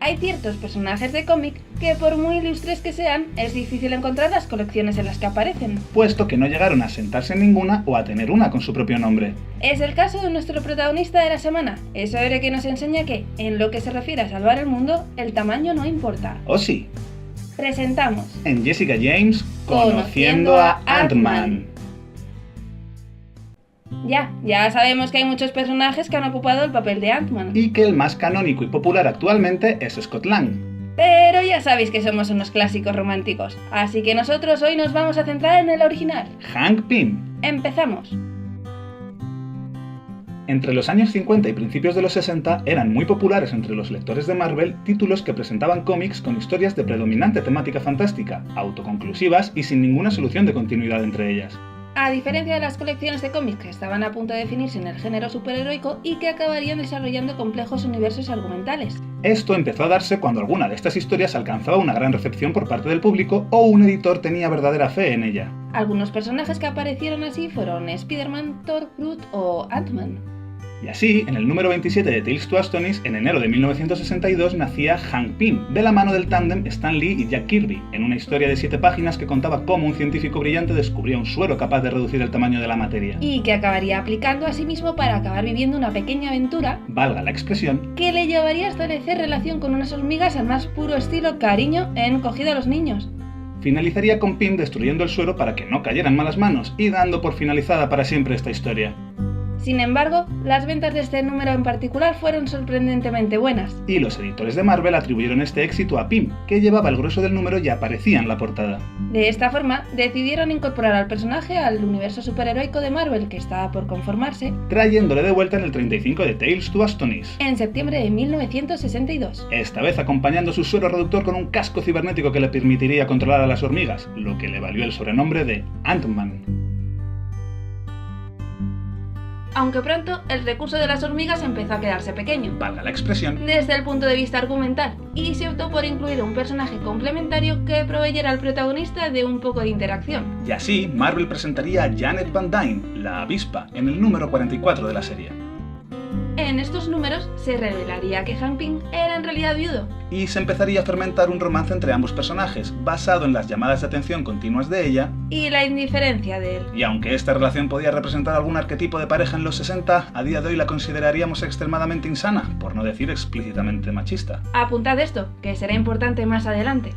Hay ciertos personajes de cómic que, por muy ilustres que sean, es difícil encontrar las colecciones en las que aparecen, puesto que no llegaron a sentarse en ninguna o a tener una con su propio nombre. Es el caso de nuestro protagonista de la semana, ese héroe que nos enseña que, en lo que se refiere a salvar el mundo, el tamaño no importa. ¿O sí? Presentamos En Jessica James, Conociendo a Ant-Man. Ya sabemos que hay muchos personajes que han ocupado el papel de Ant-Man. Y que el más canónico y popular actualmente es Scott Lang. Pero ya sabéis que somos unos clásicos románticos, así que nosotros hoy nos vamos a centrar en el original. Hank Pym. Empezamos. Entre los años 50 y principios de los 60 eran muy populares entre los lectores de Marvel títulos que presentaban cómics con historias de predominante temática fantástica, autoconclusivas y sin ninguna solución de continuidad entre ellas. A diferencia de las colecciones de cómics que estaban a punto de definirse en el género superheroico y que acabarían desarrollando complejos universos argumentales. Esto empezó a darse cuando alguna de estas historias alcanzaba una gran recepción por parte del público o un editor tenía verdadera fe en ella. Algunos personajes que aparecieron así fueron Spider-Man, Thor, Groot o Ant-Man. Y así, en el número 27 de Tales to Astonish, en enero de 1962, nacía Hank Pym, de la mano del tándem Stan Lee y Jack Kirby, en una historia de 7 páginas que contaba cómo un científico brillante descubría un suero capaz de reducir el tamaño de la materia. Y que acabaría aplicando a sí mismo para acabar viviendo una pequeña aventura, valga la expresión, que le llevaría a establecer relación con unas hormigas al más puro estilo cariño en Cogida a los niños. Finalizaría con Pym destruyendo el suero para que no cayera en malas manos y dando por finalizada para siempre esta historia. Sin embargo, las ventas de este número en particular fueron sorprendentemente buenas. Y los editores de Marvel atribuyeron este éxito a Pym, que llevaba el grueso del número y aparecía en la portada. De esta forma, decidieron incorporar al personaje al universo superheroico de Marvel que estaba por conformarse, trayéndole de vuelta en el 35 de Tales to Astonish, en septiembre de 1962. Esta vez acompañando su suero reductor con un casco cibernético que le permitiría controlar a las hormigas, lo que le valió el sobrenombre de Ant-Man. Aunque pronto el recurso de las hormigas empezó a quedarse pequeño, valga la expresión, desde el punto de vista argumental, y se optó por incluir un personaje complementario que proveyera al protagonista de un poco de interacción. Y así, Marvel presentaría a Janet Van Dyne, la avispa, en el número 44 de la serie. En estos números se revelaría que Hank Pym era en realidad viudo. Y se empezaría a fermentar un romance entre ambos personajes, basado en las llamadas de atención continuas de ella y la indiferencia de él. Y aunque esta relación podía representar algún arquetipo de pareja en los 60, a día de hoy la consideraríamos extremadamente insana, por no decir explícitamente machista. Apuntad esto, que será importante más adelante.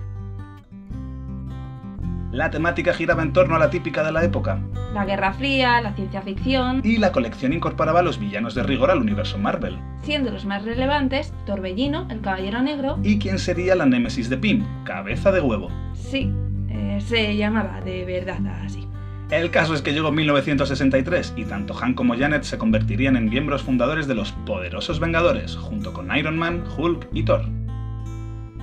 La temática giraba en torno a la típica de la época. La Guerra Fría, la ciencia ficción... Y la colección incorporaba a los villanos de rigor al universo Marvel. Siendo los más relevantes Torbellino, el Caballero Negro... ¿Y quién sería la némesis de Pym? Cabeza de Huevo. Sí, se llamaba de verdad así. El caso es que llegó 1963 y tanto Hank como Janet se convertirían en miembros fundadores de los poderosos Vengadores, junto con Iron Man, Hulk y Thor.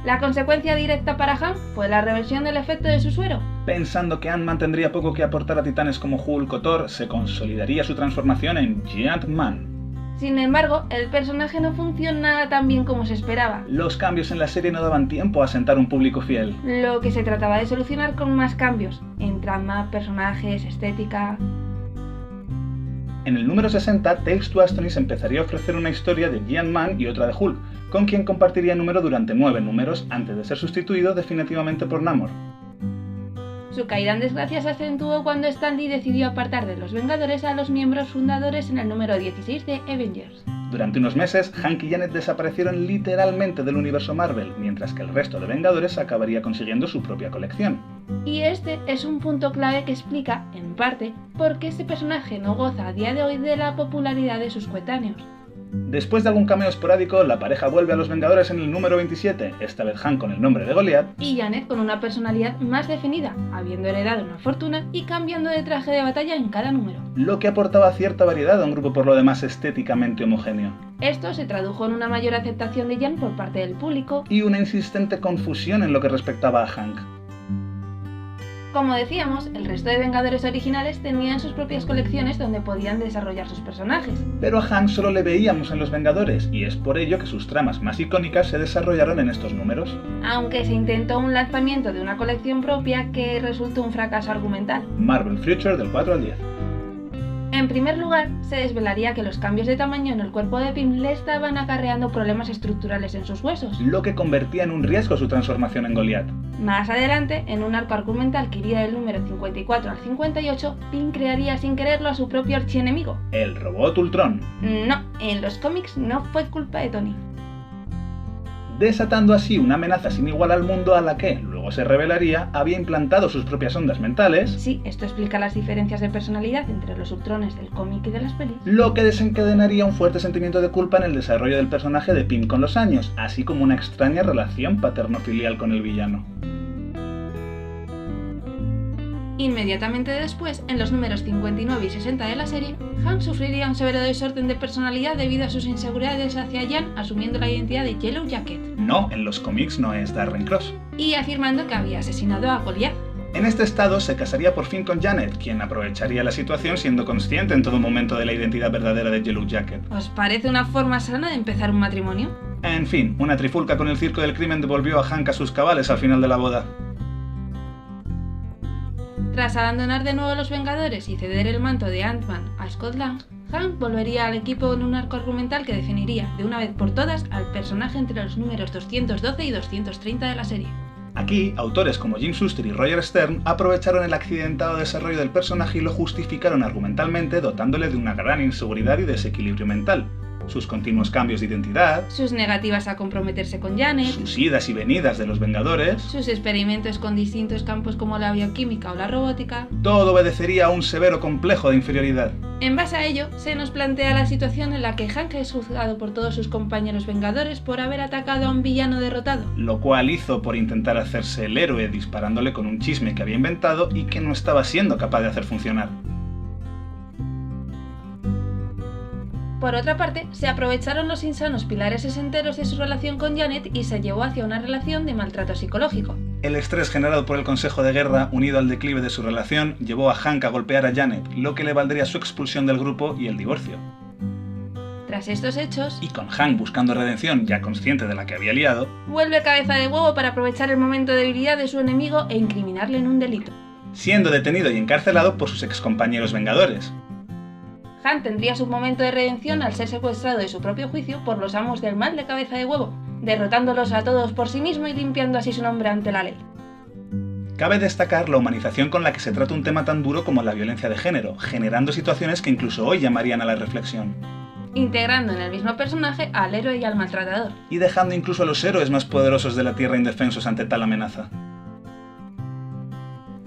La consecuencia directa para Hank fue la reversión del efecto de su suero. Pensando que Ant-Man tendría poco que aportar a titanes como Hulk o Thor, se consolidaría su transformación en Giant-Man. Sin embargo, el personaje no funcionaba tan bien como se esperaba. Los cambios en la serie no daban tiempo a sentar un público fiel. Lo que se trataba de solucionar con más cambios, en trama, personajes, estética... En el número 60, Tales to Astonish empezaría a ofrecer una historia de Giant-Man y otra de Hulk, con quien compartiría número durante 9 números antes de ser sustituido definitivamente por Namor. Su caída en desgracia se acentuó cuando Stan Lee decidió apartar de los Vengadores a los miembros fundadores en el número 16 de Avengers. Durante unos meses, Hank y Janet desaparecieron literalmente del universo Marvel, mientras que el resto de Vengadores acabaría consiguiendo su propia colección. Y este es un punto clave que explica, en parte, por qué este personaje no goza a día de hoy de la popularidad de sus coetáneos. Después de algún cameo esporádico, la pareja vuelve a los Vengadores en el número 27, esta vez Hank con el nombre de Goliath y Janet con una personalidad más definida, habiendo heredado una fortuna y cambiando de traje de batalla en cada número. Lo que aportaba cierta variedad a un grupo por lo demás estéticamente homogéneo. Esto se tradujo en una mayor aceptación de Jan por parte del público y una insistente confusión en lo que respectaba a Hank. Como decíamos, el resto de Vengadores originales tenían sus propias colecciones donde podían desarrollar sus personajes. Pero a Hank solo le veíamos en los Vengadores, y es por ello que sus tramas más icónicas se desarrollaron en estos números. Aunque se intentó un lanzamiento de una colección propia que resultó un fracaso argumental. Marvel Future del 4 al 10. En primer lugar, se desvelaría que los cambios de tamaño en el cuerpo de Pym le estaban acarreando problemas estructurales en sus huesos, lo que convertía en un riesgo su transformación en Goliath. Más adelante, en un arco argumental que iría del número 54 al 58, Pym crearía sin quererlo a su propio archienemigo, el robot Ultron. No, en los cómics no fue culpa de Tony. Desatando así una amenaza sin igual al mundo a la que, luego se revelaría, había implantado sus propias ondas mentales. Sí, esto explica las diferencias de personalidad entre los Ultrones del cómic y de las pelis. Lo que desencadenaría un fuerte sentimiento de culpa en el desarrollo del personaje de Pym con los años, así como una extraña relación paterno-filial con el villano. Inmediatamente después, en los números 59 y 60 de la serie, Hank sufriría un severo desorden de personalidad debido a sus inseguridades hacia Jan, asumiendo la identidad de Yellow Jacket. No, en los cómics no es Darren Cross. Y afirmando que había asesinado a Goliath. En este estado se casaría por fin con Janet, quien aprovecharía la situación siendo consciente en todo momento de la identidad verdadera de Yellow Jacket. ¿Os parece una forma sana de empezar un matrimonio? En fin, una trifulca con el circo del crimen devolvió a Hank a sus cabales al final de la boda. Tras abandonar de nuevo a los Vengadores y ceder el manto de Ant-Man a Scott Lang, Hank volvería al equipo en un arco argumental que definiría, de una vez por todas, al personaje entre los números 212 y 230 de la serie. Aquí, autores como Jim Shuster y Roger Stern aprovecharon el accidentado desarrollo del personaje y lo justificaron argumentalmente dotándole de una gran inseguridad y desequilibrio mental. Sus continuos cambios de identidad, sus negativas a comprometerse con Janet, sus idas y venidas de los Vengadores, sus experimentos con distintos campos como la bioquímica o la robótica, todo obedecería a un severo complejo de inferioridad. En base a ello, se nos plantea la situación en la que Hank es juzgado por todos sus compañeros Vengadores por haber atacado a un villano derrotado, lo cual hizo por intentar hacerse el héroe disparándole con un chisme que había inventado y que no estaba siendo capaz de hacer funcionar. Por otra parte, se aprovecharon los insanos pilares sesenteros de su relación con Janet y se llevó hacia una relación de maltrato psicológico. El estrés generado por el Consejo de Guerra, unido al declive de su relación, llevó a Hank a golpear a Janet, lo que le valdría su expulsión del grupo y el divorcio. Tras estos hechos, y con Hank buscando redención, ya consciente de la que había liado, vuelve cabeza de huevo para aprovechar el momento de debilidad de su enemigo e incriminarle en un delito, siendo detenido y encarcelado por sus excompañeros Vengadores. Hank tendría su momento de redención al ser secuestrado de su propio juicio por los amos del mal de cabeza de huevo, derrotándolos a todos por sí mismo y limpiando así su nombre ante la ley. Cabe destacar la humanización con la que se trata un tema tan duro como la violencia de género, generando situaciones que incluso hoy llamarían a la reflexión. Integrando en el mismo personaje al héroe y al maltratador. Y dejando incluso a los héroes más poderosos de la Tierra indefensos ante tal amenaza.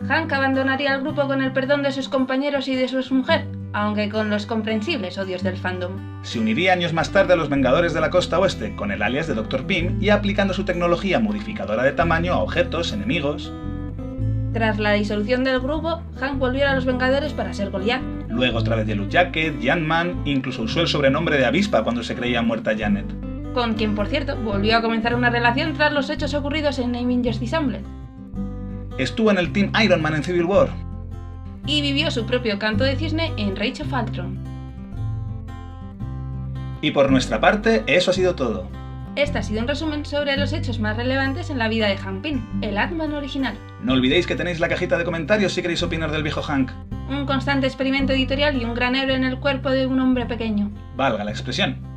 Hank abandonaría el grupo con el perdón de sus compañeros y de su exmujer, aunque con los comprensibles odios del fandom. Se uniría años más tarde a los Vengadores de la Costa Oeste con el alias de Dr. Pym y aplicando su tecnología modificadora de tamaño a objetos, enemigos. Tras la disolución del grupo, Hank volvió a los Vengadores para ser Goliath. Luego otra vez Yellow Jacket, Ant-Man, incluso usó el sobrenombre de Avispa cuando se creía muerta Janet. Con quien, por cierto, volvió a comenzar una relación tras los hechos ocurridos en Avengers Disassembled. Estuvo en el Team Iron Man en Civil War. Y vivió su propio canto de cisne en Age of Ultron. Y por nuestra parte, eso ha sido todo. Este ha sido un resumen sobre los hechos más relevantes en la vida de Hank Pym, el Ant-Man original. No olvidéis que tenéis la cajita de comentarios si queréis opinar del viejo Hank. Un constante experimento editorial y un gran héroe en el cuerpo de un hombre pequeño. Valga la expresión.